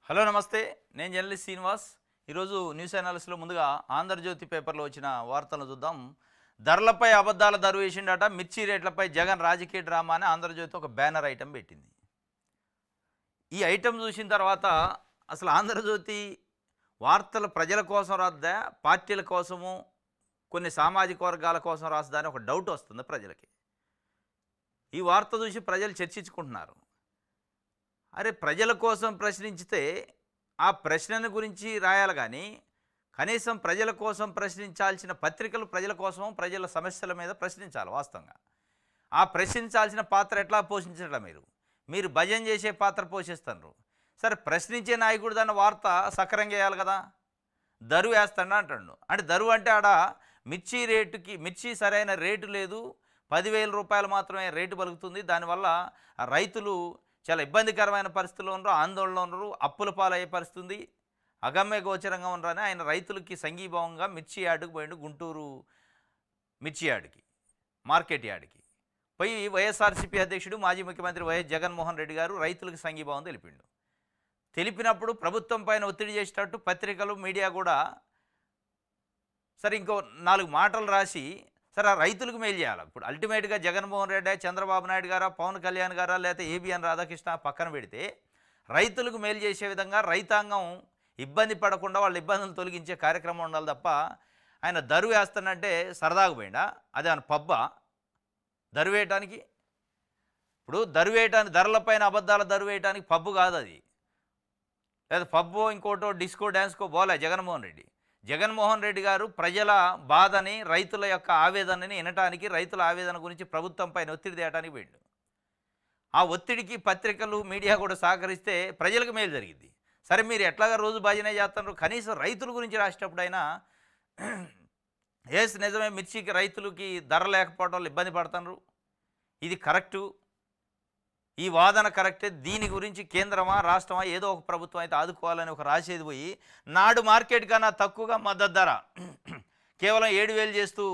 Hello నమస్తే. నేను journalist Srinivas. ఈరోజు న్యూస్ అనాలిసిస్లో ముందుగా ఆంధ్రజ్యోతి పేపర్లో వచ్చిన వార్తలను చూద్దాం. ధరలపై అబద్ధాల దరువేసిండట, మిర్చి రేట్లపై జగన్ రాజకీయ డ్రామా అని ఆంధ్రజ్యోతి ఒక బ్యానర్ ఐటెం పెట్టింది. ఈ ఐటెం చూసిన తర్వాత అసలు ఆంధ్రజ్యోతి వార్తలు ప్రజల కోసం రాద్దా, పార్టీల కోసము, కొన్ని సామాజిక వర్గాల కోసం రాస్తుందా అని ఒక డౌట్ వస్తుంది ప్రజలకి. ఈ వార్త చూసి ప్రజలు చర్చించుకుంటున్నారు. అరే, ప్రజల కోసం ప్రశ్నించితే ఆ ప్రశ్నను గురించి రాయాలి కానీ కనీసం ప్రజల కోసం ప్రశ్నించాల్సిన పత్రికలు ప్రజల కోసం, ప్రజల సమస్యల మీద ప్రశ్నించాలి. వాస్తవంగా ఆ ప్రశ్నించాల్సిన పాత్ర ఎట్లా పోషించడం? మీరు భజన చేసే పాత్ర పోషిస్తున్నారు. సరే, ప్రశ్నించే నాయకుడు దాన్ని వార్త సక్రంగా వేయాలి కదా. దరువు వేస్తాడు అంటాడు. అంటే దరువు అంటే ఆడ మిర్చి సరైన రేటు లేదు, 10,000 రూపాయలు మాత్రమే రేటు పలుకుతుంది. దానివల్ల రైతులు చాలా ఇబ్బందికరమైన పరిస్థితుల్లో ఉన్నారు, ఆందోళనలో ఉన్నారు, అప్పుల పాలయ్యే పరిస్థితుంది, అగమ్య గోచరంగా ఉన్నారని ఆయన రైతులకి సంఘీభావంగా మిర్చి యార్డుకు పోయిండు. గుంటూరు మిర్చి యార్డుకి, మార్కెట్ యార్డుకి పోయి వైఎస్ఆర్సీపీ అధ్యక్షుడు మాజీ ముఖ్యమంత్రి వైఎస్ జగన్మోహన్ రెడ్డి గారు రైతులకు సంఘీభావం తెలిపినప్పుడు ప్రభుత్వం పైన ఒత్తిడి చేసేటట్టు పత్రికలు, మీడియా కూడా సరే ఇంకో 4 మాటలు రాసి సరే ఆ రైతులకు మేలు చేయాలి. ఇప్పుడు అల్టిమేట్గా జగన్మోహన్ రెడ్డి, చంద్రబాబు నాయుడు గారా, పవన్ కళ్యాణ్ గారా, లేకపోతే ఏబిఎన్ రాధాకృష్ణ పక్కన పెడితే రైతులకు మేలు చేసే విధంగా రైతాంగం ఇబ్బంది పడకుండా వాళ్ళ ఇబ్బందులు తొలగించే కార్యక్రమం ఉండాలి తప్ప ఆయన దరువు వేస్తానంటే సరదాగా పోయిండా? అదే ఆయన పబ్బా దరువేయటానికి? ఇప్పుడు దరువేయటానికి, ధరలపైన అబద్ధాల దరువేయటానికి పబ్బు కాదు అది. లేదా పబ్బో ఇంకోటో డిస్కో డ్యాన్స్కో పోలే జగన్మోహన్ రెడ్డి గారు ప్రజల బాధని, రైతుల యొక్క ఆవేదనని వినటానికి, రైతుల ఆవేదన గురించి ప్రభుత్వం పైన ఒత్తిడి తేయడానికి పోయిండు. ఆ ఒత్తిడికి పత్రికలు, మీడియా కూడా సహకరిస్తే ప్రజలకు మేలు జరిగింది. సరే, మీరు ఎట్లాగా రోజు భజన చేస్తున్నారు, కనీసం రైతుల గురించి రాసేటప్పుడైనా ఏస్ నిజమే మిర్చికి రైతులకి ధర లేకపోవడం వల్ల ఇబ్బంది పడుతున్నారు, ఇది కరెక్టు, ఈ వాదన కరెక్టే, దీని గురించి కేంద్రమా రాష్ట్రమా ఏదో ఒక ప్రభుత్వం అయితే ఆదుకోవాలని ఒక రాసేది పోయి నాడు మార్కెట్ కన్నా తక్కువగా మద్దతు ధర కేవలం 7,000 చేస్తూ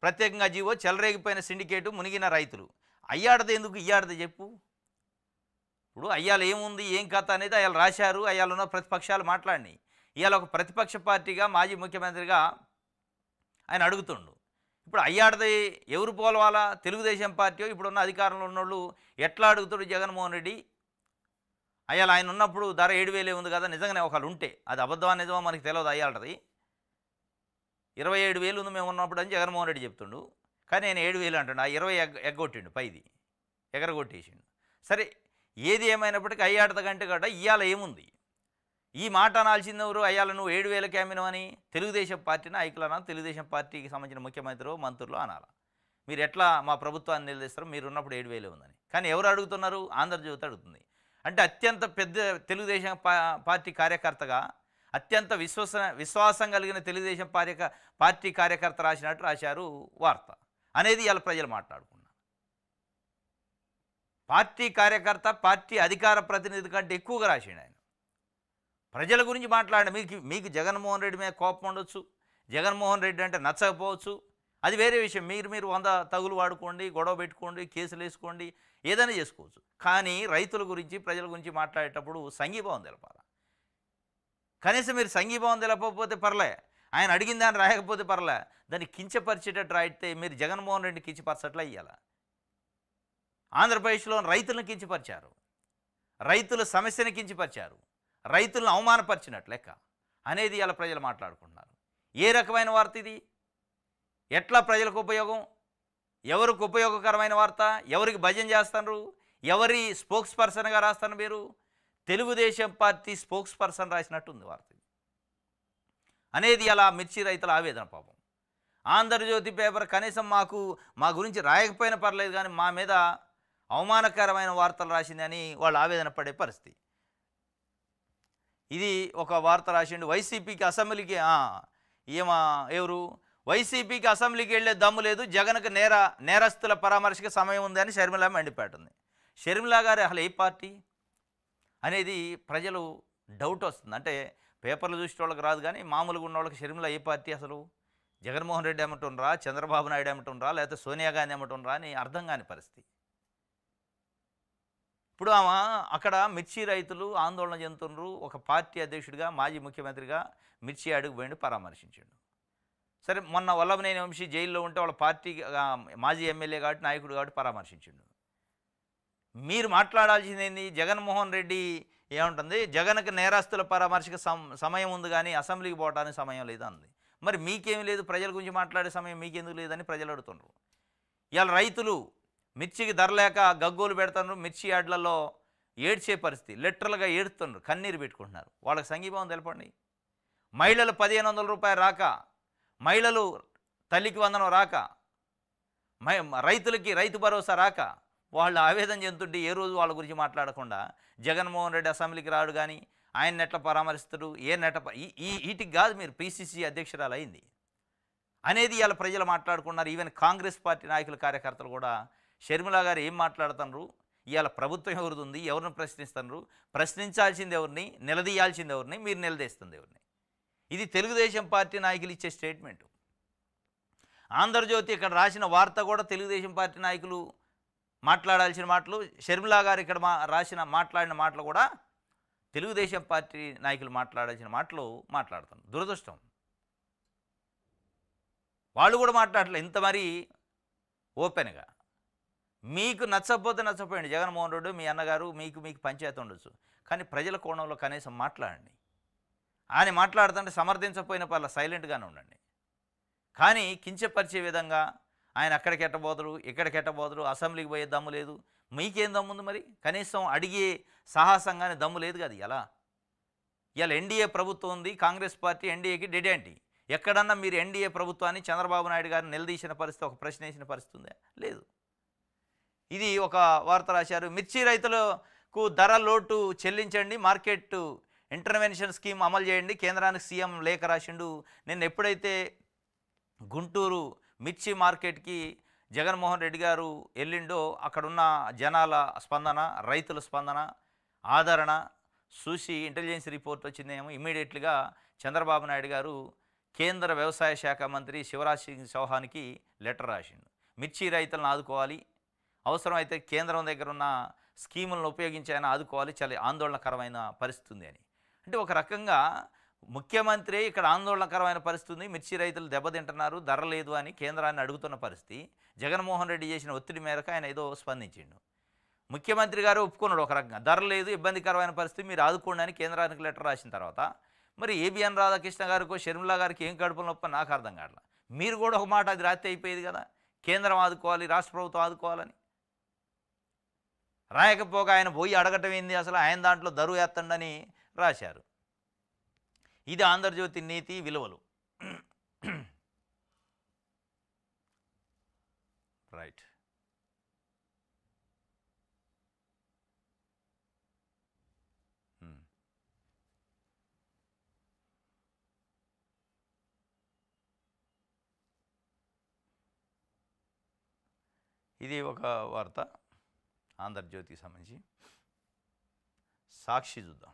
ప్రత్యేకంగా జీవో, చెలరేగిపోయిన సిండికేటు, మునిగిన రైతులు. అయ్యాడది ఎందుకు, ఇయ్యాడది చెప్పు. ఇప్పుడు అయ్యాల ఏముంది, ఏం కథ అనేది అయ్యాలు రాశారు, అయ్యాలు ఉన్న ప్రతిపక్షాలు మాట్లాడినాయి. ఇవాళ ఒక ప్రతిపక్ష పార్టీగా మాజీ ముఖ్యమంత్రిగా ఆయన అడుగుతుండు. ఇప్పుడు అయ్యాడది ఎవరు పోలవాలా? తెలుగుదేశం పార్టీ ఇప్పుడున్న అధికారంలో ఉన్నోళ్ళు ఎట్లా అడుగుతాడు జగన్మోహన్ రెడ్డి? అయ్యాల ఆయన ఉన్నప్పుడు ధర 7,000 ఉంది కదా, నిజంగానే ఒకళ్ళు ఉంటే అది అబద్ధమా నిజమా మనకి తెలియదు. అయ్యాడది 27,000 ఉంది మేము ఉన్నప్పుడు అని జగన్మోహన్ రెడ్డి చెప్తుండు. కానీ నేను 7,000 అంటాడు. ఆ 20 ఎగ్గొట్టిండు, పైది ఎగరగొట్టేసిండు. సరే, ఏది ఏమైనప్పటికీ అయ్యాడత కంటే కూడా ఇవాళ ఏముంది? ఈ మాట అనాల్సింది ఎవరు? అయ్యాల నువ్వు 7,000కి అమ్మినవని తెలుగుదేశం పార్టీ నాయకులనా, తెలుగుదేశం పార్టీకి సంబంధించిన ముఖ్యమంత్రి, మంత్రులు అనాలా? మీరు ఎట్లా మా ప్రభుత్వాన్ని నిలదీస్తారు? మీరు ఉన్నప్పుడు 7,000 ఉందని. కానీ ఎవరు అడుగుతున్నారు? ఆంధ్రజ్యోతి అడుగుతుంది. అంటే అత్యంత పెద్ద తెలుగుదేశం పార్టీ కార్యకర్తగా, అత్యంత విశ్వాసం కలిగిన తెలుగుదేశం పార్టీ కార్యకర్త రాసినట్టు రాశారు వార్త అనేది ఇలా ప్రజలు మాట్లాడుకున్నారు. పార్టీ కార్యకర్త, పార్టీ అధికార ప్రతినిధి కంటే ఎక్కువగా రాసిండు ఆయన. ప్రజల గురించి మాట్లాడండి. మీకు జగన్మోహన్ రెడ్డి మీద కోపం ఉండొచ్చు, జగన్మోహన్ రెడ్డి అంటే నచ్చకపోవచ్చు, అది వేరే విషయం. మీరు 100 తగులు వాడుకోండి, గొడవ పెట్టుకోండి, కేసులు వేసుకోండి, ఏదైనా చేసుకోవచ్చు. కానీ రైతుల గురించి, ప్రజల గురించి మాట్లాడేటప్పుడు సంఘీభావం తెలపాలి. కనీసం మీరు సంఘీభావం తెలపకపోతే పర్లే, ఆయన అడిగిన దాన్ని రాయకపోతే పర్లే, దాన్ని కించపరిచేటట్టు రాయితే మీరు జగన్మోహన్ రెడ్డిని కించపరచట్లా ఇయ్యాల. ఆంధ్రప్రదేశ్లో రైతులను కించపరిచారు, రైతుల సమస్యను కించపరిచారు, రైతులను అవమానపరిచినట్లు లెక్క అనేది ఇలా ప్రజలు మాట్లాడుకుంటున్నారు. ఏ రకమైన వార్త ఇది? ఎట్లా ప్రజలకు ఉపయోగం? ఎవరికి ఉపయోగకరమైన వార్త? ఎవరికి భజన చేస్తున్నారు? ఎవరి స్పోక్స్ పర్సన్గా రాస్తారు? మీరు తెలుగుదేశం పార్టీ స్పోక్స్ పర్సన్ రాసినట్టుంది వార్త అనేది అలా మిర్చి రైతుల ఆవేదన. పాపం ఆంధ్రజ్యోతి పేపర్ కనీసం మా గురించి రాయకపోయినా పర్లేదు, కానీ మా మీద అవమానకరమైన వార్తలు రాసింది అని వాళ్ళు ఆవేదన పడే పరిస్థితి. ఇది ఒక వార్త రాసిండు. వైసీపీకి అసెంబ్లీకి వైసీపీకి అసెంబ్లీకి వెళ్ళే దమ్ము లేదు, జగన్కు నేరస్తుల పరామర్శకు సమయం ఉంది అని షర్మిల మండిపెట్టింది. షర్మిల గారు అసలు ఏ పార్టీ అనేది ప్రజలు డౌట్ వస్తుంది. అంటే పేపర్లు చూసే వాళ్ళకి రాదు, కానీ మామూలుగా ఉన్న వాళ్ళకి షర్మిల ఏ పార్టీ అసలు? జగన్మోహన్ రెడ్డి ఏమంటుండ్రా, చంద్రబాబు నాయుడు ఏమంటుండ్రా, లేకపోతే సోనియా గాంధీ ఏమంటుండ్రా అని అర్థం కాని పరిస్థితి. ఇప్పుడు ఆమె అక్కడ మిర్చి రైతులు ఆందోళన చెందుతున్నారు. ఒక పార్టీ అధ్యక్షుడిగా మాజీ ముఖ్యమంత్రిగా మిర్చి అడుగు పోయిండు, పరామర్శించిండు. సరే మొన్న వల్లభనేని వంశీ జైల్లో ఉంటే వాళ్ళ పార్టీ మాజీ ఎమ్మెల్యే కాబట్టి నాయకుడు కాబట్టి పరామర్శించిండు. మీరు మాట్లాడాల్సింది ఏంది? జగన్మోహన్ రెడ్డి ఏముంటుంది, జగన్కి నేరస్తుల పరామర్శకు సమయం ఉంది కానీ అసెంబ్లీకి పోవడానికి సమయం లేదు అంది. మరి మీకేం లేదు, ప్రజల గురించి మాట్లాడే సమయం మీకెందుకు లేదని ప్రజలు అడుగుతున్నారు. ఇవాళ రైతులు మిర్చికి ధర లేక గగ్గోలు పెడుతున్నారు, మిర్చి యార్డ్లలో ఏడ్చే పరిస్థితి, లిటరల్గా ఏడుతున్నారు, కన్నీరు పెట్టుకుంటున్నారు. వాళ్ళకి సంఘీభావం తెలపండి. మహిళలు 1500 రూపాయలు రాక, మహిళలు తల్లికి వందనం రాక, రైతులకి రైతు భరోసా రాక వాళ్ళు ఆవేదన చెందుతుంటే ఏ రోజు వాళ్ళ గురించి మాట్లాడకుండా జగన్మోహన్ రెడ్డి అసెంబ్లీకి రాడు కానీ ఆయన ఎట్లా పరామర్శిస్తారు, ఏ నెట్ట వీటికి కాదు మీరు పిసిసి అధ్యక్షురాలు అయింది అనేది ఇవాళ ప్రజలు మాట్లాడుకున్నారు. ఈవెన్ కాంగ్రెస్ పార్టీ నాయకులు కార్యకర్తలు కూడా షర్మిల గారు ఏం మాట్లాడుతున్నారు, ఇవాళ ప్రభుత్వం ఎవరిది ఉంది, ఎవరిని ప్రశ్నిస్తున్నారు, ప్రశ్నించాల్సింది ఎవరిని, నిలదీయాల్సింది ఎవరిని, మీరు నిలదీస్తుంది ఎవరిని. ఇది తెలుగుదేశం పార్టీ నాయకులు ఇచ్చే స్టేట్మెంటు. ఆంధ్రజ్యోతి ఇక్కడ రాసిన వార్త కూడా తెలుగుదేశం పార్టీ నాయకులు మాట్లాడాల్సిన మాటలు, షర్మిల గారు ఇక్కడ మాట్లాడిన మాటలు కూడా తెలుగుదేశం పార్టీ నాయకులు మాట్లాడాల్సిన మాటలు మాట్లాడుతాను. దురదృష్టం వాళ్ళు కూడా మాట్లాడలేదు ఇంత మరీ ఓపెన్గా. మీకు నచ్చకపోతే నచ్చపోయండి, జగన్మోహన్ రెడ్డి మీ అన్నగారు, మీకు పంచాయతీ ఉండొచ్చు, కానీ ప్రజల కోణంలో కనీసం మాట్లాడండి. ఆయన మాట్లాడుతుంటే సమర్థించకపోయిన పర్ల సైలెంట్గానే ఉండండి. కానీ కించపరిచే విధంగా ఆయన అక్కడికి ఎట్టబోదురు, ఇక్కడికి ఎట్టబోదురు, అసెంబ్లీకి పోయే దమ్ము లేదు, మీకేం దమ్ముంది మరి? కనీసం అడిగే సాహసంగానే దమ్ము లేదు కదా. ఇలా ఎన్డీఏ ప్రభుత్వం ఉంది, కాంగ్రెస్ పార్టీ ఎన్డీఏకి డెడ్ యాంటీ. ఎక్కడన్నా మీరు ఎన్డీఏ ప్రభుత్వాన్ని చంద్రబాబు నాయుడు గారిని నిలదీసిన పరిస్థితి, ఒక ప్రశ్న వేసిన పరిస్థితి ఉందా? లేదు. ఇది ఒక వార్త రాశారు. మిర్చి రైతులకు ధర లోటు చెల్లించండి, మార్కెట్ ఇంటర్వెన్షన్ స్కీమ్ అమలు చేయండి, కేంద్రానికి సీఎం లేఖ రాసిండు. నిన్న ఎప్పుడైతే గుంటూరు మిర్చి మార్కెట్కి జగన్మోహన్ రెడ్డి గారు వెళ్ళిండో అక్కడున్న జనాల స్పందన, రైతుల స్పందన, ఆదరణ చూసి ఇంటెలిజెన్స్ రిపోర్ట్ వచ్చిందేమో ఇమ్మీడియట్లీగా చంద్రబాబు నాయుడు గారు కేంద్ర వ్యవసాయ శాఖ మంత్రి శివరాజ్ సింగ్ చౌహాన్కి లెటర్ రాసిండు. మిర్చి రైతులను ఆదుకోవాలి, అవసరమైతే కేంద్రం దగ్గర ఉన్న స్కీములను ఉపయోగించి ఆయన ఆదుకోవాలి, చాలా ఆందోళనకరమైన పరిస్థితి ఉంది అని. అంటే ఒక రకంగా ముఖ్యమంత్రి ఇక్కడ ఆందోళనకరమైన పరిస్థితి ఉంది, మిర్చి రైతులు దెబ్బతింటున్నారు, ధర లేదు అని కేంద్రాన్ని అడుగుతున్న పరిస్థితి. జగన్మోహన్ రెడ్డి చేసిన ఒత్తిడి మేరకు ఆయన ఏదో స్పందించిండు. ముఖ్యమంత్రి గారు ఒప్పుకున్నాడు ఒక రకంగా, ధర లేదు, ఇబ్బందికరమైన పరిస్థితి, మీరు ఆదుకోండి అని కేంద్రానికి లెటర్ రాసిన తర్వాత మరి ఏబిఎన్ రాధాకృష్ణ గారికో షర్మిల గారికి ఏం కడుపులో నొప్పి నాకు అర్థం కావట్లా. మీరు కూడా ఒక మాట అది రాత్రి అయిపోయేది కదా, కేంద్రం ఆదుకోవాలి, రాష్ట్ర ప్రభుత్వం ఆదుకోవాలని. రాయకపోగా ఆయన పోయి అడగటం ఏంది, అసలు ఆయన దాంట్లో దరువు ఎత్తండని రాశారు. ఇది ఆంధ్రజ్యోతి నీతి విలువలు. రైట్. ఇది ఒక వార్త ఆంధ్రజ్యోతికి సంబంధించి. సాక్షి చూద్దాం.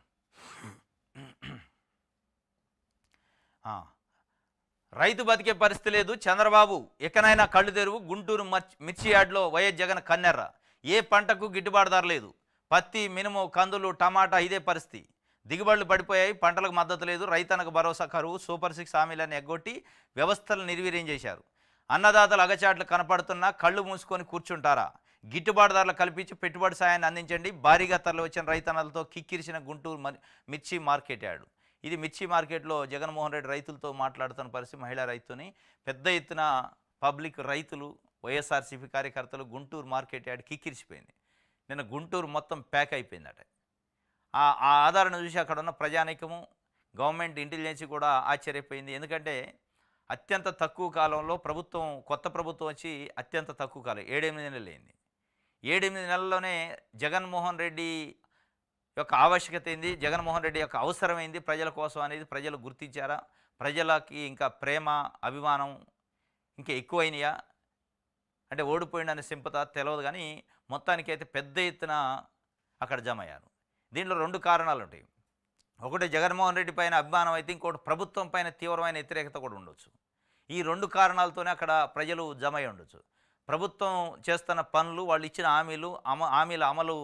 రైతు బతికే పరిస్థితి లేదు, చంద్రబాబు ఎక్కనైనా కళ్ళు తెరువు, గుంటూరు మిర్చి యార్డ్లో వైఎస్ జగన్ కన్నెర్ర, ఏ పంటకు గిట్టుబాటు ధర లేదు, పత్తి, మినుము, కందులు, టమాటా ఇదే పరిస్థితి, దిగుబడులు పడిపోయాయి, పంటలకు మద్దతు లేదు, రైతన్నకు భరోసా కరువు, సూపర్ 6 హామీలను ఎగ్గొట్టి వ్యవస్థలను నిర్వీర్యం చేశారు, అన్నదాతలు అగచాట్లు కనపడుతున్నా కళ్ళు మూసుకొని కూర్చుంటారా, గిట్టుబాటు ధరలు కల్పించి పెట్టుబడి సాయాన్ని అందించండి, భారీగా తరలి వచ్చిన రైతన్నలతో కిక్కిరిసిన గుంటూరు మిర్చి మార్కెట్ యార్డు. ఇది మిర్చి మార్కెట్లో జగన్మోహన్ రెడ్డి రైతులతో మాట్లాడుతున్న పరిస్థితి, మహిళా రైతుని పెద్ద ఎత్తున పబ్లిక్ రైతులు, వైఎస్ఆర్సీపీ కార్యకర్తలు గుంటూరు మార్కెట్ యార్డ్ కిక్కిరిసిపోయింది. నిన్న గుంటూరు మొత్తం ప్యాక్ అయిపోయిందట. ఆ ఆధారణ చూసి అక్కడ ఉన్న ప్రజానీకము, గవర్నమెంట్ ఇంటెలిజెన్స్ కూడా ఆశ్చర్యపోయింది. ఎందుకంటే అత్యంత తక్కువ కాలంలో కొత్త ప్రభుత్వం వచ్చి అత్యంత తక్కువ కాలం 7-8 నెలలు అయింది. 7-8 నెలల్లోనే జగన్మోహన్ రెడ్డి యొక్క ఆవశ్యకత ఏంది, జగన్మోహన్ రెడ్డి యొక్క అవసరమైంది ప్రజల కోసం అనేది ప్రజలు గుర్తించారా, ప్రజలకి ఇంకా ప్రేమ, అభిమానం ఇంకా ఎక్కువైనాయా, అంటే ఓడిపోయిందనే సింపత తెలియదు. కానీ మొత్తానికైతే పెద్ద ఎత్తున అక్కడ జమ అయ్యారు. దీంట్లో 2 కారణాలు ఉంటాయి. ఒకటి జగన్మోహన్ రెడ్డి పైన అభిమానం అయితే, ఇంకోటి ప్రభుత్వం పైన తీవ్రమైన వ్యతిరేకత కూడా ఉండొచ్చు. ఈ 2 కారణాలతోనే అక్కడ ప్రజలు జమ అయి ఉండొచ్చు. ప్రభుత్వం చేస్తున్న పనులు, వాళ్ళు ఇచ్చిన హామీల అమలు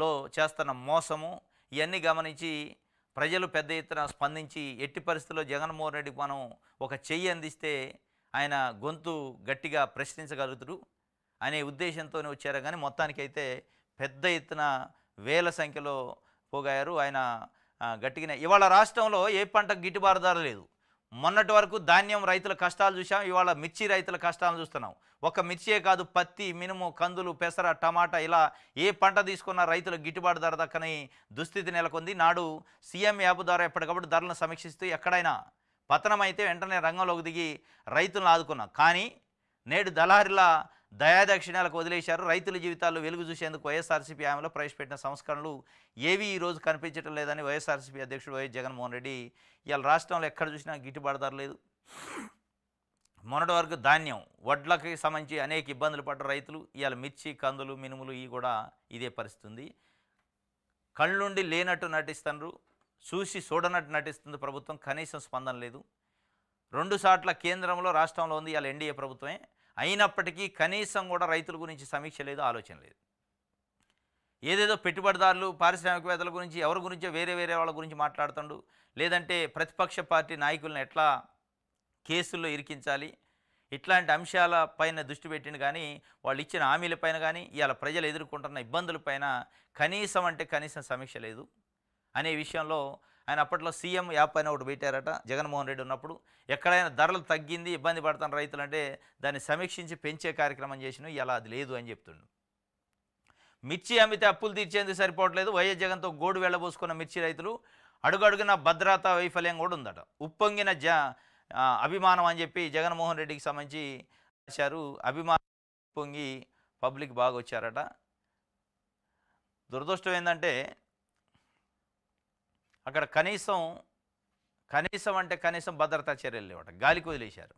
లో చేస్తున్న మోసము ఇవన్నీ గమనించి ప్రజలు పెద్ద ఎత్తున స్పందించి ఎట్టి పరిస్థితుల్లో జగన్మోహన్ రెడ్డికి మనం ఒక చెయ్యి అందిస్తే ఆయన గొంతు గట్టిగా ప్రశ్నించగలుగుతాడు అనే ఉద్దేశంతోనే వచ్చారు. కానీ మొత్తానికైతే పెద్ద ఎత్తున వేల సంఖ్యలో పోగారు. ఆయన గట్టిగానే ఇవాళ రాష్ట్రంలో ఏ పంటకు గిట్టుబాటు ధర లేదు. మొన్నటి వరకు ధాన్యం రైతుల కష్టాలు చూసాం, ఇవాళ మిర్చి రైతుల కష్టాలను చూస్తున్నాం. ఒక మిర్చియే కాదు, పత్తి, మినుము, కందులు, పెసర, టమాటా ఇలా ఏ పంట తీసుకున్న రైతులకు గిట్టుబాటు ధర దక్కని దుస్థితి నెలకొంది. నాడు సీఎం యాప్ ద్వారా ఎప్పటికప్పుడు ధరలను సమీక్షిస్తూ ఎక్కడైనా పతనం అయితే వెంటనే రంగంలోకి దిగి రైతులను ఆదుకున్నాం. కానీ నేడు దళారిల దయాదక్షిణాలకు వదిలేశారు. రైతుల జీవితాల్లో వెలుగు చూసేందుకు వైఎస్ఆర్సీపీ హయాంలో ప్రవేశపెట్టిన సంస్కరణలు ఏవీ ఈరోజు కనిపించడం లేదని వైఎస్ఆర్సీపీ అధ్యక్షుడు వైఎస్ జగన్మోహన్ రెడ్డి ఇవాళ రాష్ట్రంలో ఎక్కడ చూసినా గిట్టుబాటు ధర లేదు. మొన్నటి వరకు ధాన్యం, వడ్లకి సంబంధించి అనేక ఇబ్బందులు పడ్డ రైతులు ఇవాళ మిర్చి, కందులు, మినుములు ఇవి కూడా ఇదే పరిస్థితి ఉంది. కళ్ళుండి లేనట్టు నటిస్తున్నారు, చూసి చూడనట్టు నటిస్తుంది ప్రభుత్వం. కనీసం స్పందన లేదు. 2 సార్ల కేంద్రంలో రాష్ట్రంలో ఉంది ఇవాళ ఎన్డీఏ ప్రభుత్వమే. అయినప్పటికీ కనీసం కూడా రైతుల గురించి సమీక్ష లేదు, ఆలోచన లేదు. ఏదేదో పెట్టుబడిదారులు, పారిశ్రామికవేత్తల గురించి ఎవరి గురించో వేరే వాళ్ళ గురించి మాట్లాడుతుండు. లేదంటే ప్రతిపక్ష పార్టీ నాయకులను ఎట్లా కేసుల్లో ఇరికించాలి ఇట్లాంటి అంశాల పైన దృష్టి పెట్టింది. కానీ వాళ్ళు ఇచ్చిన హామీలపైన కానీ ఇవాళ ప్రజలు ఎదుర్కొంటున్న ఇబ్బందులపైన కనీసం సమీక్ష లేదు అనే విషయంలో ఆయన అప్పట్లో సీఎం యాప్ పైన ఒకటి పెట్టారట జగన్మోహన్ రెడ్డి ఉన్నప్పుడు. ఎక్కడైనా ధరలు తగ్గింది, ఇబ్బంది పడుతున్న రైతులంటే దాన్ని సమీక్షించి పెంచే కార్యక్రమం చేసిన ఇలా అది లేదు అని చెప్తుండు. మిర్చి అమ్మితే అప్పులు తీర్చేందుకు సరిపోవట్లేదు. వైఎస్ జగన్తో గోడు వెళ్ళబోసుకున్న మిర్చి రైతులు అడుగడుగున భద్రతా వైఫల్యం కూడా ఉందట. ఉప్పొంగిన అభిమానం అని చెప్పి జగన్మోహన్ రెడ్డికి సంబంధించి రాశారు. అభిమానం పొంగి పబ్లిక్ బాగా వచ్చారట. దురదృష్టం ఏంటంటే అక్కడ కనీసం భద్రతా చర్యలు లేవట. గాలికి వదిలేశారు.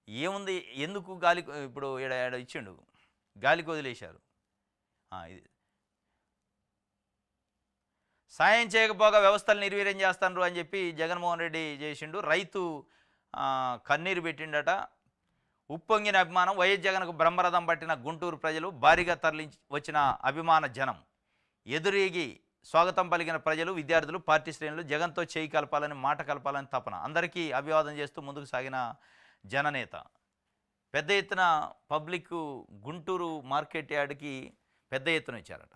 ఏముంది, ఎందుకు గాలికి ఇప్పుడు ఏడ ఇచ్చిండు, గాలికి వదిలేశారు. ఇది సాయం చేయకపోగా వ్యవస్థలు నిర్వీర్యం చేస్తాను అని చెప్పి జగన్మోహన్ రెడ్డి చేసిండు. రైతు కన్నీరు పెట్టిండట. ఉప్పొంగిన అభిమానం, వైఎస్ జగన్కు బ్రహ్మరథం పట్టిన గుంటూరు ప్రజలు, భారీగా తరలించి వచ్చిన అభిమాన జనం, ఎదురేగి స్వాగతం పలికిన ప్రజలు, విద్యార్థులు, పార్టీ శ్రేణులు, జగన్తో చేయి కలపాలని, మాట కలపాలని తపన. అందరికీ అభివాదం చేస్తూ ముందుకు సాగిన జననేత. పెద్ద ఎత్తున పబ్లిక్ గుంటూరు మార్కెట్ యార్డ్కి పెద్ద ఎత్తున ఇచ్చారట.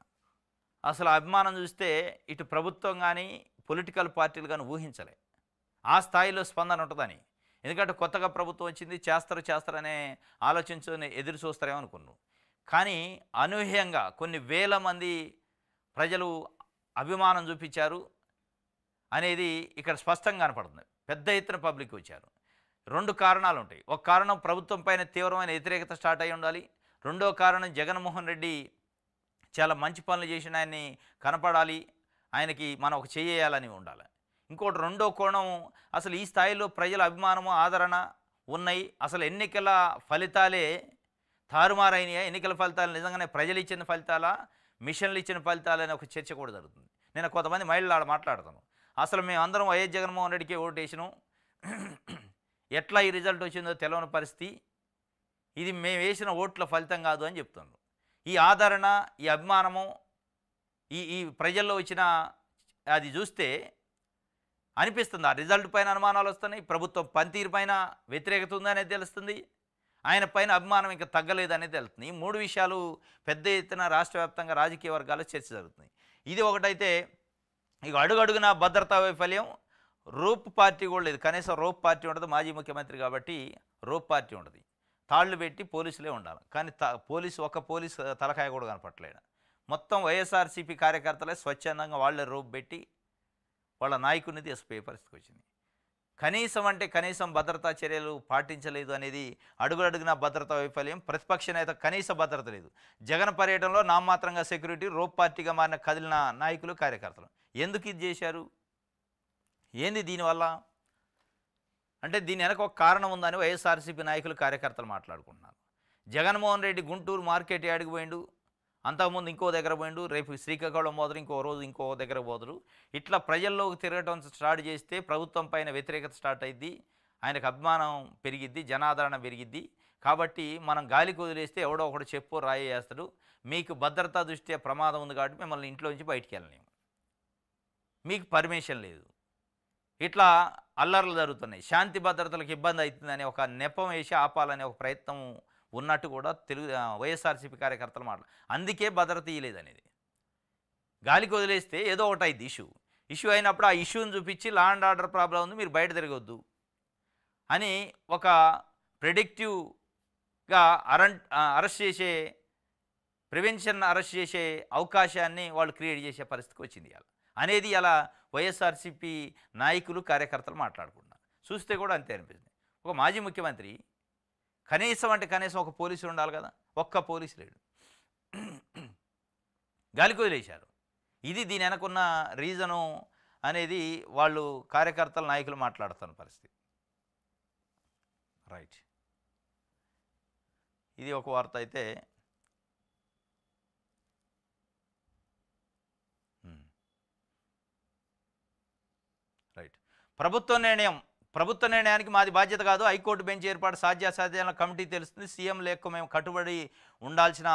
అసలు అభిమానం చూస్తే ఇటు ప్రభుత్వం కానీ పొలిటికల్ పార్టీలు కానీ ఊహించలే ఆ స్థాయిలో స్పందన ఉంటుందని. ఎందుకంటే కొత్తగా ప్రభుత్వం వచ్చింది, చేస్తారనే ఆలోచించుని ఎదురు చూస్తారేమో అనుకున్నాను. కానీ అనూహ్యంగా కొన్ని వేల మంది ప్రజలు అభిమానం చూపించారు అనేది ఇక్కడ స్పష్టంగా కనపడుతుంది. పెద్ద ఎత్తున పబ్లిక్ వచ్చారు. 2 కారణాలు ఉంటాయి. ఒక కారణం ప్రభుత్వం పైన తీవ్రమైన వ్యతిరేకత స్టార్ట్ అయి ఉండాలి. రెండో కారణం జగన్మోహన్ రెడ్డి చాలా మంచి పనులు చేసిన ఆయన్ని కనపడాలి, ఆయనకి మనం ఒక చేయాలని ఉండాలి. ఇంకోటి రెండో కోణం, అసలు ఈ స్థాయిలో ప్రజల అభిమానము, ఆదరణ ఉన్నాయి. అసలు ఎన్నికల ఫలితాలే తారుమారైనయా, ఎన్నికల ఫలితాలు నిజంగానే ప్రజలు ఇచ్చిన ఫలితాలా, మిషన్లు ఇచ్చిన ఫలితాలని ఒక చర్చ కూడా జరుగుతుంది. నేను కొంతమంది మహిళలు ఆడ మాట్లాడుతాను, అసలు మేము అందరం వైఎస్ జగన్మోహన్ రెడ్డికి ఓటు వేసినాం, ఎట్లా ఈ రిజల్ట్ వచ్చిందో తెలియని పరిస్థితి, ఇది మేము వేసిన ఓట్ల ఫలితం కాదు అని చెప్తున్నారు. ఈ ఆదరణ, ఈ అభిమానము, ఈ ప్రజల్లో వచ్చిన అది చూస్తే అనిపిస్తుంది ఆ రిజల్ట్ పైన అనుమానాలు వస్తున్నాయి, ప్రభుత్వం పనితీరు పైన వ్యతిరేకత ఉందనేది తెలుస్తుంది, ఆయన పైన అభిమానం ఇంకా తగ్గలేదనేది తెలుస్తుంది. ఈ 3 విషయాలు పెద్ద ఎత్తున రాష్ట్ర వ్యాప్తంగా రాజకీయ వర్గాల్లో చర్చ జరుగుతుంది. ఇది ఒకటైతే ఇక అడుగడుగున భద్రతా వైఫల్యం, రోప్ పార్టీ కూడా లేదు. కనీసం రోప్ పార్టీ ఉండదు, మాజీ ముఖ్యమంత్రి కాబట్టి రోప్ పార్టీ ఉండదు. తాళ్ళు పెట్టి పోలీసులే ఉండాలి, కానీ ఒక పోలీసు తలకాయ కూడా కనపట్లేడు. మొత్తం వైఎస్ఆర్సీపీ కార్యకర్తలే స్వచ్ఛందంగా వాళ్ళే రోప్ పెట్టి వాళ్ళ నాయకుడిని తీసుకుపోయే పరిస్థితికి వచ్చింది. కనీసం భద్రతా చర్యలు పాటించలేదు అనేది అడుగున భద్రతా వైఫల్యం. ప్రతిపక్ష నేత కనీస భద్రత లేదు. జగన్ పర్యటనలో నామమాత్రంగా సెక్యూరిటీ, రోప్ పార్టీగా మారిన కదిలిన నాయకులు, కార్యకర్తలు. ఎందుకు ఇది చేశారు, ఏంది దీనివల్ల అంటే దీని వెనక ఒక కారణం ఉందని వైఎస్ఆర్సీపీ నాయకులు, కార్యకర్తలు మాట్లాడుకుంటున్నారు. జగన్మోహన్ రెడ్డి గుంటూరు మార్కెట్ యార్డ్కి పోయిండు, అంతకుముందు ఇంకో దగ్గర పోయిండు, రేపు శ్రీకాకుళం పోదురు, ఇంకో రోజు ఇంకో దగ్గర పోదురు. ఇట్లా ప్రజల్లోకి తిరగటం స్టార్ట్ చేస్తే ప్రభుత్వం పైన వ్యతిరేకత స్టార్ట్ అయింది, ఆయనకు అభిమానం పెరిగిద్ది, జనాదరణ పెరిగిద్ది. కాబట్టి మనం గాలికి వదిలేస్తే ఎవడో ఒకడు చెప్పు రాయి వేస్తాడు. మీకు భద్రతా దృష్ట్యా ప్రమాదం ఉంది కాబట్టి మిమ్మల్ని ఇంట్లో నుంచి బయటికి వెళ్ళలేము. మీకు పర్మిషన్ లేదు. ఇట్లా అల్లర్లు జరుగుతున్నాయి. శాంతి భద్రతలకు ఇబ్బంది అవుతుందని ఒక నెపం వేసి ఆపాలనే ఒక ప్రయత్నం ఉన్నట్టు కూడా వైఎస్ఆర్సీపీ కార్యకర్తలు అందుకే భద్రత ఇయ్యలేదనేది. గాలికి వదిలేస్తే ఏదో ఒకటి అయింది ఇష్యూ అయినప్పుడు ఆ ఇష్యూని చూపించి లా అండ్ ఆర్డర్ ప్రాబ్లం ఉంది మీరు బయట తిరగొద్దు అని ఒక ప్రెడిక్టివ్గా అరెస్ట్ చేసే ప్రివెన్షన్ అరెస్ట్ చేసే అవకాశాన్ని వాళ్ళు క్రియేట్ చేసే పరిస్థితికి వచ్చింది అలా అనేది అలా వైఎస్ఆర్సీపీ నాయకులు కార్యకర్తలు మాట్లాడుకుంటున్నారు. చూస్తే కూడా అంతే అనిపిస్తుంది. ఒక మాజీ ముఖ్యమంత్రి కనీసం ఒక పోలీసు ఉండాలి కదా, ఒక్క పోలీసు లేడు. గాలికి వదిలేశారు. ఇది దీని వెనకున్న రీజను అనేది వాళ్ళు కార్యకర్తల నాయకులు మాట్లాడుతున్న పరిస్థితి. రైట్, ఇది ఒక వార్త అయితే. రైట్, ప్రభుత్వ నిర్ణయానికి మాది బాధ్యత కాదు, హైకోర్టు బెంచ్ ఏర్పాటు సాధ్యాసాధ్యాల కమిటీ తెలుస్తుంది, సీఎం లేక మేము కట్టుబడి ఉండాల్సిన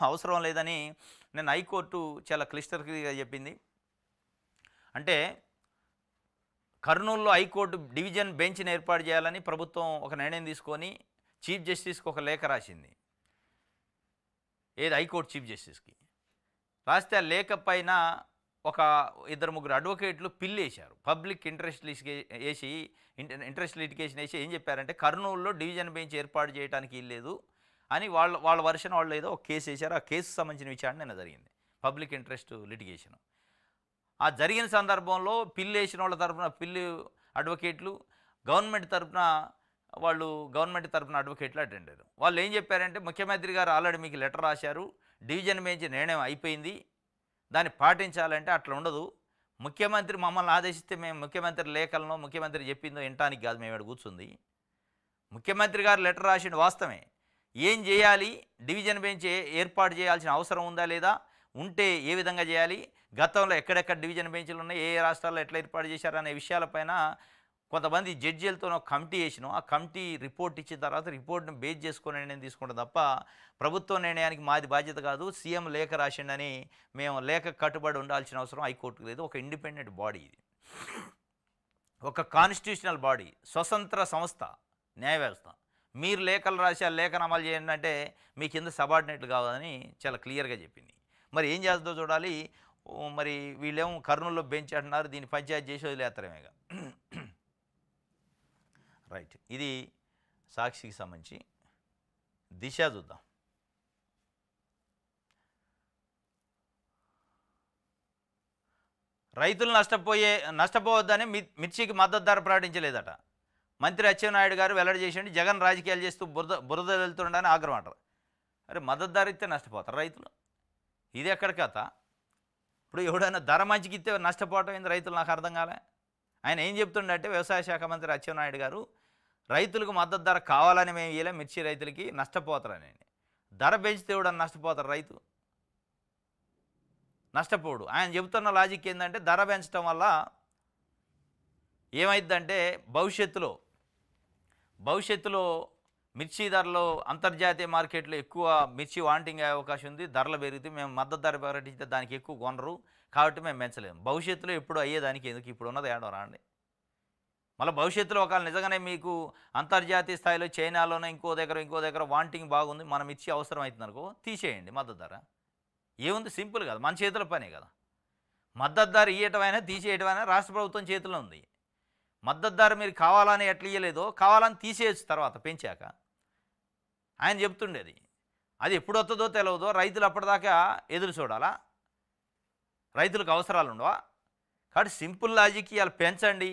అవసరం లేదని నేను హైకోర్టు చాలా క్లిష్టర్గా చెప్పింది. అంటే కర్నూలులో హైకోర్టు డివిజన్ బెంచ్ని ఏర్పాటు చేయాలని ప్రభుత్వం ఒక నిర్ణయం తీసుకొని చీఫ్ జస్టిస్కి ఒక లేఖ రాసింది. ఏది హైకోర్టు చీఫ్ జస్టిస్కి రాస్తే ఆ లేఖ పైన ఒక 2-3 అడ్వకేట్లు పిల్లేశారు. పబ్లిక్ ఇంట్రెస్ట్ లిటిగేషన్ వేసి ఏం చెప్పారంటే కర్నూలులో డివిజన్ బెంచ్ ఏర్పాటు చేయడానికి ఇల్లేదు అని వాళ్ళ వర్షన్ వాళ్ళు ఏదో ఒక కేసు వేశారు. ఆ కేసు సంబంధించిన విచారణ నిన్న జరిగింది, పబ్లిక్ ఇంట్రెస్ట్ లిటిగేషన్. ఆ జరిగిన సందర్భంలో పిల్లేసిన వాళ్ళ తరఫున అడ్వకేట్లు గవర్నమెంట్ తరఫున అడ్వకేట్లు అటెండ్ అయ్యారు. వాళ్ళు ఏం చెప్పారంటే ముఖ్యమంత్రి గారు ఆల్రెడీ మీకు లెటర్ రాశారు, డివిజన్ బెంచ్ నిర్ణయం అయిపోయింది, దాన్ని పాటించాలంటే అట్లా ఉండదు. ముఖ్యమంత్రి మమ్మల్ని ఆదేశిస్తే మేము ముఖ్యమంత్రి లేఖలను ముఖ్యమంత్రి చెప్పిందో వినటానికి కాదు మేము ఇక్కడ కూర్చుంది. ముఖ్యమంత్రి గారు లెటర్ రాసిండు వాస్తవమే, ఏం చేయాలి, డివిజన్ బెంచ్ ఏర్పాటు చేయాల్సిన అవసరం ఉందా లేదా, ఉంటే ఏ విధంగా చేయాలి, గతంలో ఎక్కడెక్కడ డివిజన్ బెంచ్లు ఉన్నాయి, ఏ రాష్ట్రాల్లో ఎట్లా ఏర్పాటు చేశారనే విషయాలపైన కొంతమంది జడ్జీలతో ఒక కమిటీ వేసినాం. ఆ కమిటీ రిపోర్ట్ ఇచ్చిన తర్వాత రిపోర్ట్ని బేస్ చేసుకుని నిర్ణయం తీసుకుంటాం తప్ప ప్రభుత్వ నిర్ణయానికి మాది బాధ్యత కాదు, సీఎం లేఖ రాసిండని మేము లేఖ కట్టుబడి ఉండాల్సిన అవసరం హైకోర్టుకు లేదు. ఒక ఇండిపెండెంట్ బాడీ ఇది, ఒక కాన్స్టిట్యూషనల్ బాడీ, స్వతంత్ర సంస్థ న్యాయ వ్యవస్థ. మీరు లేఖలు రాసి ఆ లేఖను అమలు చేయండి అంటే మీ కింద సబార్డినేట్లు కావాలని చాలా క్లియర్గా చెప్పింది. మరి ఏం చేస్తుందో చూడాలి. మరి వీళ్ళేమో కర్నూలులో బెంచ్ అంటున్నారు, దీన్ని పంచాయతీ చేసి వదిలేస్తారేమేగా. రైట్, ఇది సాక్షికి సంబంధించి. దిశ చూద్దాం. రైతులు నష్టపోవద్దని మిర్చికి మద్దతు ధర ప్రకటించలేదట. మంత్రి అచ్చెన్నాయుడు గారు వెల్లడి చేసిండి. జగన్ రాజకీయాలు చేస్తూ బురద వెళ్తుండని ఆగ్రహం అంటారు. అరే మద్దతు ధర ఇస్తే నష్టపోతారు రైతులు, ఇది ఎక్కడ కథ? ఇప్పుడు ఎవడైనా ధర మంచికి ఇస్తే నష్టపోవటం ఏంది రైతులు? నాకు అర్థం కాలే. ఆయన ఏం చెప్తుండంటే వ్యవసాయ శాఖ మంత్రి అచ్చెన్నాయుడు గారు రైతులకు మద్దతు ధర కావాలని మేము ఇలా మిర్చి రైతులకి నష్టపోతారని. ధర పెంచితే ఎవడన్నా నష్టపోతారు రైతు? నష్టపోడు. ఆయన చెబుతున్న లాజిక్ ఏంటంటే ధర పెంచడం వల్ల ఏమైందంటే భవిష్యత్తులో మిర్చి ధరలో అంతర్జాతీయ మార్కెట్లో ఎక్కువ మిర్చి వాంటింగ్ అయ్యే అవకాశం ఉంది, ధరలు పెరిగితే మేము మద్దతు ధర ప్రకటిస్తే దానికి ఎక్కువ కొనరు కాబట్టి మేము పెంచలేము. భవిష్యత్తులో ఎప్పుడు అయ్యేదానికి ఎందుకు, ఇప్పుడు ఉన్నది ఏడో రాండి. మళ్ళీ భవిష్యత్తులో ఒకవేళ నిజంగానే మీకు అంతర్జాతీయ స్థాయిలో చైనాలోనే ఇంకో దగ్గర వాంటింగ్ బాగుంది, మనం మిర్చి అవసరం అవుతుంది అనుకో, తీసేయండి మద్దతు ధర. ఏముంది, సింపుల్ కదా, మన చేతుల పనే కదా. మద్దతు ధర ఇవ్వటమైనా తీసేయటమైనా రాష్ట్ర ప్రభుత్వం చేతిలో ఉంది. మద్దతు ధర మీరు కావాలని ఎట్లా ఇవ్వలేదో కావాలని తీసేయచ్చు తర్వాత పెంచాక. ఆయన చెప్తుండేది అది ఎప్పుడు వస్తుందో తెలియదో, రైతులు అప్పటిదాకా ఎదురు చూడాలా? రైతులకు అవసరాలు ఉండవా? కాబట్టి సింపుల్ లాజిక్ ఇవాళ పెంచండి.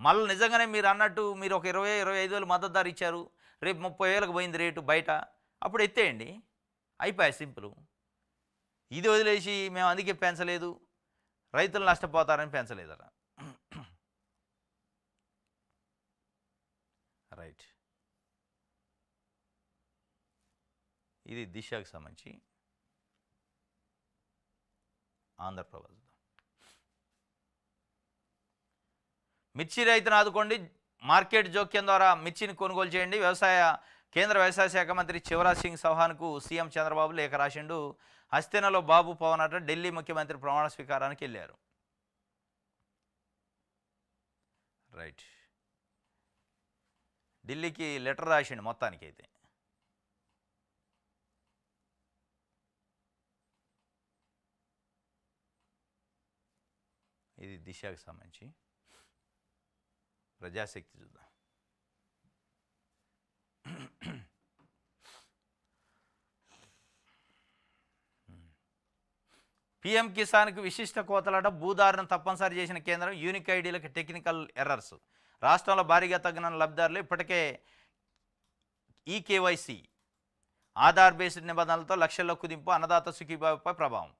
మళ్ళీ నిజంగానే మీరు అన్నట్టు మీరు ఒక 20-25 వేలు మద్దతు ధర ఇచ్చారు, రేపు 30 వేలకు పోయింది రేటు బయట, అప్పుడు ఎత్తేయండి, అయిపోయాయి సింపుల్. ఇది వదిలేసి మేము అందుకే పెంచలేదు, రైతులు నష్టపోతారని పెంచలేదట. రైట్, ఇది దిశకు సంబంధించి ఆంధ్రప్రదేశ్. మిర్చి రైతును ఆదుకోండి, మార్కెట్ జోక్యం ద్వారా మిర్చిని కొనుగోలు చేయండి, వ్యవసాయ కేంద్ర వ్యవసాయ శాఖ మంత్రి శివరాజ్ సింగ్ చౌహాన్కు సీఎం చంద్రబాబు లేఖ రాసిండు. హస్తినలో బాబు పవన్ అట ఢిల్లీ ముఖ్యమంత్రి ప్రమాణ స్వీకారానికి వెళ్ళారు. రైట్, ఢిల్లీకి లెటర్ రాసిండు మొత్తానికి. అయితే ఇది దిశకు సంబంధించి ప్రజాశక్తి చూద్దాం. పీఎం కిసాన్కు విశిష్ట కోతలాట, భూదారులను తప్పనిసరి చేసిన కేంద్రం, యూనిక్ ఐడీలకు టెక్నికల్ ఎర్రర్స్. రాష్ట్రంలో భారీగా తగ్గిన లబ్ధిదారులు ఇప్పటికే ఈకేవైసీ ఆధార్ బేస్డ్ నిబంధనలతో లక్షల్లో కుదింపు, అన్నదాత సుఖీభావపై ప్రభావం.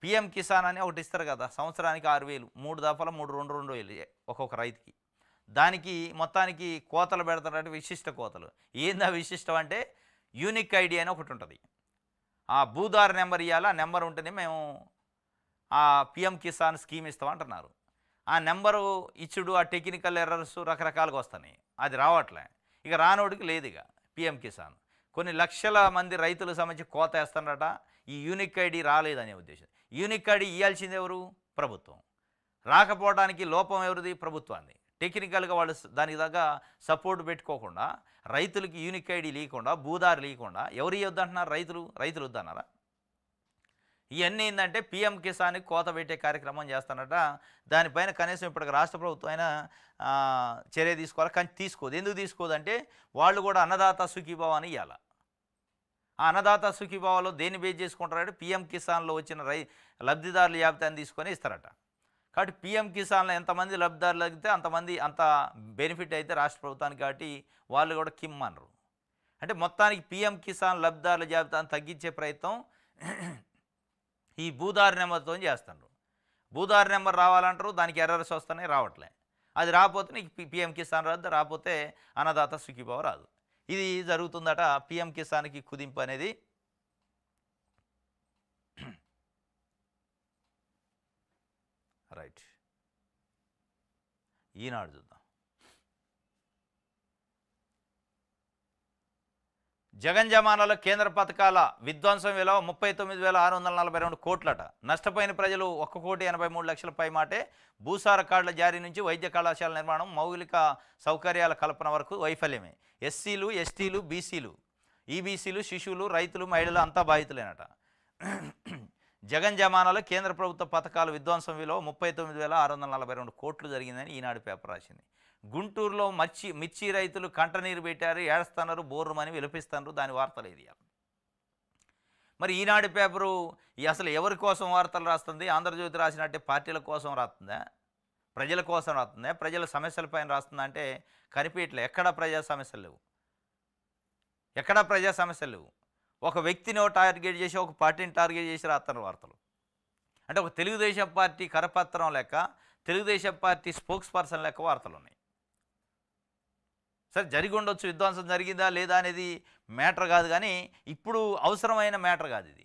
పీఎం కిసాన్ అని ఒకటి ఇస్తారు కదా, సంవత్సరానికి 6,000, 3 దఫాల 2,200 ఒక్కొక్క రైతుకి. దానికి మొత్తానికి కోతలు పెడతారంటే విశిష్ట కోతలు. ఏందా విశిష్టం అంటే యూనిక్ ఐడి అని ఒకటి ఉంటుంది. ఆ భూదారు నెంబర్ ఇవ్వాలి, ఆ నెంబర్ ఉంటేనే మేము ఆ పీఎం కిసాన్ స్కీమ్ ఇస్తామంటున్నారు. ఆ నెంబరు ఇచ్చుడు, ఆ టెక్నికల్ ఎర్రర్స్ రకరకాలుగా వస్తున్నాయి. అది రావట్లే. ఇక రానోడికి లేదు ఇక పీఎం కిసాన్. కొన్ని లక్షల మంది రైతులకు సంబంధించి కోత వేస్తారట. ఈ యూనిక్ ఐడి రాలేదనే ఉద్దేశం. యూనిక్ ఐడి ఇవ్వాల్సింది ఎవరు? ప్రభుత్వం. రాకపోవడానికి లోపం ఎవరిది? ప్రభుత్వాన్ని. టెక్నికల్గా వాళ్ళు దానికి దగ్గర సపోర్ట్ పెట్టుకోకుండా, రైతులకి యూనిక్ ఐడి లేకుండా, భూదారు లేకుండా ఎవరు ఇవ్వద్దంటున్నారు? రైతులు వద్దన్నారా? ఇవన్నీ ఏంటంటే పీఎం కిసాన్కి కోత పెట్టే కార్యక్రమం చేస్తానట. దానిపైన కనీసం ఇప్పటికి రాష్ట్ర ప్రభుత్వం అయినా చర్య తీసుకోవాలి. కానీ తీసుకోదు. ఎందుకు తీసుకోదంటే వాళ్ళు కూడా అన్నదాత సుఖీభావ అని ఇవ్వాలి. ఆ అన్నదాత సుఖీభావలో దేన్ని బేస్ చేసుకుంటారంటే పీఎం కిసాన్లో వచ్చిన లబ్ధిదారుల జాబితాని తీసుకొని ఇస్తారట. కాబట్టి పీఎం కిసాన్లో ఎంతమంది లబ్ధిదారులు అయితే అంత బెనిఫిట్ అయితే రాష్ట్ర ప్రభుత్వానికి. కాబట్టి వాళ్ళు కూడా కిమ్ అనరు. అంటే మొత్తానికి పీఎం కిసాన్ లబ్ధిదారుల జాబితాను తగ్గించే ప్రయత్నం ఈ భూదారు నెంబర్తో చేస్తున్నారు. భూదారు నెంబర్ రావాలంటారు, దానికి ఎర్రర్స్ వస్తున్నాయి, రావట్లే. అది రాకపోతే నీకు పీఎం కిసాన్ రాదు, రాకపోతే అన్నదాత సుఖీభావ రాదు. ఇది జరుగుతుందట పీఎం కిసాన్కి కుదింపు అనేది. రైట్, ఈనాడు చూద్దాం. జగన్ జమానాలో కేంద్ర పథకాల విధ్వంసం విలువ 39,642 కోట్లట. నష్టపోయిన ప్రజలు 1,83,00,000 పైమాటే. భూసార కార్డుల జారీ నుంచి వైద్య కళాశాల నిర్మాణం, మౌలిక సౌకర్యాల కల్పన వరకు వైఫల్యమే. ఎస్సీలు, ఎస్టీలు, బీసీలు, ఈబీసీలు, శిశువులు, రైతులు, మహిళలు అంతా బాధితులేనట. జగన్ జమానాలో కేంద్ర ప్రభుత్వ పథకాల విధ్వంసం విలువ 39,642 కోట్లు జరిగిందని ఈనాడు పేపర్ రాసింది. గుంటూరులో మిర్చి రైతులు కంటనీరు పెట్టారు, ఏడుస్తున్నారు, బోర్రమని విలపిస్తున్నారు. దాని వార్తలు ఇది. మరి ఈనాడు పేపరు అసలు ఎవరి కోసం వార్తలు రాస్తుంది? ఆంధ్రజ్యోతి రాసినట్టే పార్టీల కోసం రాస్తుందా? ప్రజల కోసం రాస్తుందా? ప్రజల సమస్యలపైన రాస్తుందా అంటే కనిపించట్లే. ఎక్కడా ప్రజా సమస్యలు లేవు. ఒక వ్యక్తిని టార్గెట్ చేసి, ఒక పార్టీని టార్గెట్ చేసి రాస్తున్నారు వార్తలు. అంటే ఒక తెలుగుదేశం పార్టీ కరపత్రం లెక్క, తెలుగుదేశం పార్టీ స్పోక్స్ పర్సన్ లెక్క వార్తలు ఉన్నాయి. సరే, జరిగి ఉండొచ్చు, విధ్వంసం జరిగిందా లేదా అనేది మ్యాటర్ కాదు. కానీ ఇప్పుడు అవసరమైన మ్యాటర్ కాదు ఇది.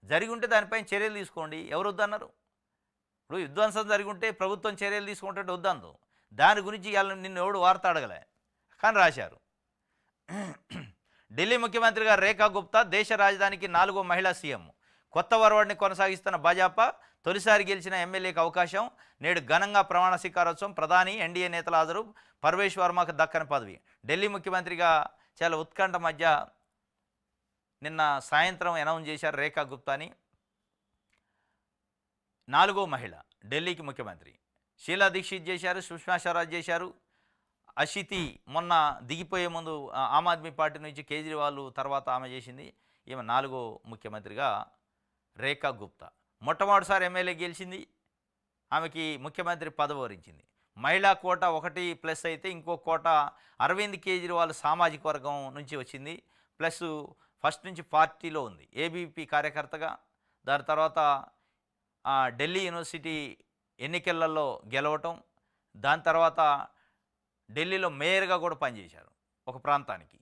జరిగి ఉంటే దానిపైన చర్యలు తీసుకోండి. ఎవరు వద్దన్నారు? ఇప్పుడు విధ్వంసం జరిగి ఉంటే ప్రభుత్వం చర్యలు తీసుకుంటే వద్దందు. దాని గురించి నిన్ను ఎవడు వార్త అడగలే, కానీ రాశారు. ఢిల్లీ ముఖ్యమంత్రిగా రేఖా గుప్తా, దేశ రాజధానికి 4వ మహిళా సీఎం. కొత్త వరవడిని కొనసాగిస్తున్న భాజపా, తొలిసారి గెలిచిన ఎమ్మెల్యేకి అవకాశం. నేడు ఘనంగా ప్రమాణ స్వీకారోత్సవం. ప్రధాని, ఎన్డీఏ నేతల హాజరు. పర్వేష్ వర్మకు దక్కని పదవి. ఢిల్లీ ముఖ్యమంత్రిగా చాలా ఉత్కంఠ మధ్య నిన్న సాయంత్రం అనౌన్స్ చేశారు రేఖా గుప్తాని. 4వ మహిళ ఢిల్లీకి ముఖ్యమంత్రి. షీలా దీక్షిత్ చేశారు, సుష్మా స్వరాజ్ చేశారు. అషితి మొన్న దిగిపోయే ముందు ఆమ్ ఆద్మీ పార్టీ నుంచి కేజ్రీవాల్ తర్వాత ఆమె చేసింది. ఈమె 4వ ముఖ్యమంత్రిగా రేఖా గుప్తా. మొట్టమొదటిసారి ఎమ్మెల్యే గెలిచింది. ఆమెకి ముఖ్యమంత్రి పదవి వరించింది. మహిళా కోట 1+ అయితే ఇంకో కోట అరవింద్ కేజ్రీవాల్ సామాజిక వర్గం నుంచి వచ్చింది. ప్లస్ ఫస్ట్ నుంచి పార్టీలో ఉంది, ఏబీపీ కార్యకర్తగా. దాని తర్వాత ఢిల్లీ యూనివర్సిటీ ఎన్నికలలో గెలవటం. దాని తర్వాత ఢిల్లీలో మేయర్గా కూడా పనిచేశారు ఒక ప్రాంతానికి.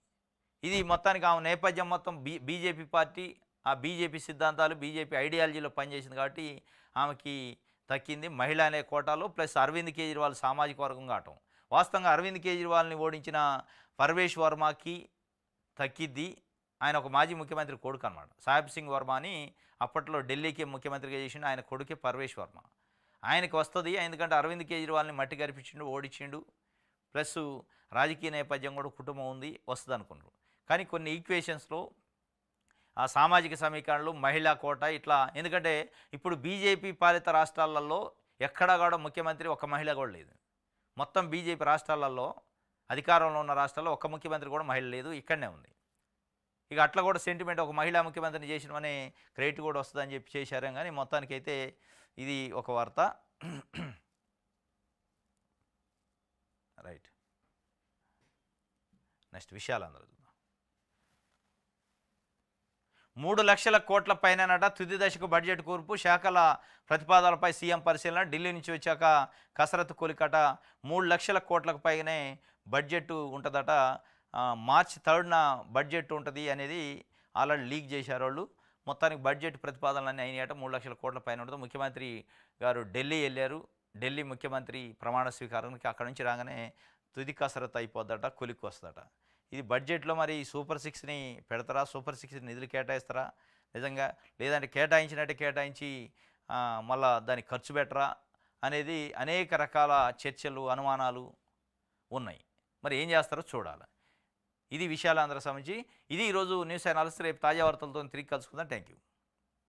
ఇది మొత్తానికి ఆమె నేపథ్యం మొత్తం బీజేపీ పార్టీ, ఆ బీజేపీ సిద్ధాంతాలు, బీజేపీ ఐడియాలజీలో పనిచేసింది. కాబట్టి ఆమెకి తక్కింది మహిళ అనే కోటాలో. ప్లస్ అరవింద్ కేజ్రీవాల్ సామాజిక వర్గం కావటం. వాస్తవంగా అరవింద్ కేజ్రీవాల్ని ఓడించిన పర్వేష్ వర్మకి తక్కిద్ది. ఆయన ఒక మాజీ ముఖ్యమంత్రి కొడుకు అనమాట. సాహెబ్ సింగ్ వర్మ అని అప్పట్లో ఢిల్లీకి ముఖ్యమంత్రిగా చేసిండు. ఆయన కొడుకే పర్వేష్ వర్మ. ఆయనకి వస్తది. ఎందుకంటే అరవింద్ కేజ్రీవాల్‌ని మట్టి కరిపించిండు, ఓడించిండు. ప్లస్ రాజకీయ నేపథ్యం కూడా కుటుంబం ఉంది, వస్తదనుకున్నారు. కానీ కొన్ని ఈక్వేషన్స్‌లో ఆ సామాజిక సమీకరణలు, మహిళా కోట ఇట్లా ఎందుకంటే ఇప్పుడు బీజేపీ పాలిత రాష్ట్రాలలో ఎక్కడా కూడా ముఖ్యమంత్రి ఒక్క మహిళ కూడా లేదు. మొత్తం బీజేపీ రాష్ట్రాలలో అధికారంలో ఉన్న రాష్ట్రాల్లో ఒక్క ముఖ్యమంత్రి కూడా మహిళ లేదు. ఇక్కడనే ఉంది. ఇక అట్లా కూడా సెంటిమెంట్ ఒక మహిళా ముఖ్యమంత్రిని చేసినమనే క్రెడిట్ కూడా వస్తుందని చెప్పి చేశారేం కానీ మొత్తానికైతే ఇది ఒక వార్త. రైట్. నెక్స్ట్ విషయాలు అందరూ చూద్దాం. 3 లక్షల కోట్ల పైనట తుది దశకు బడ్జెట్ కూర్పు, శాఖల ప్రతిపాదనలపై సీఎం పరిశీలన, ఢిల్లీ నుంచి వచ్చాక కసరత్తు కొలికట. 3 లక్షల కోట్లకు పైనే బడ్జెట్ ఉంటుందట. మార్చి 3న బడ్జెట్ ఉంటుంది అనేది ఆల్రెడీ లీక్ చేశారు వాళ్ళు. మొత్తానికి బడ్జెట్ ప్రతిపాదనలన్నీ అయినాయట. 3 లక్షల కోట్ల పైన ఉంటుంది. ముఖ్యమంత్రి గారు ఢిల్లీ వెళ్ళారు. ఢిల్లీ ముఖ్యమంత్రి ప్రమాణ స్వీకారానికి అక్కడ నుంచి రాగానే తుది కసరత్తు అయిపోద్దట, కొలిక్కి వస్తుందట. ఇది బడ్జెట్లో మరి సూపర్ 6ని పెడతారా, సూపర్ 6 నిధులు కేటాయిస్తారా నిజంగా, లేదంటే కేటాయించినట్టే కేటాయించి మళ్ళా దానికి ఖర్చు పెట్టరా అనేది అనేక రకాల చర్చలు, అనుమానాలు ఉన్నాయి. మరి ఏం చేస్తారో చూడాలి. ఇది విషయాలు అందరూ సంబంధించి. ఇది ఈరోజు న్యూస్ అనాలిసిస్. రేపు తాజా వార్తలతో తిరిగి కలుసుకుందాం. Thank you.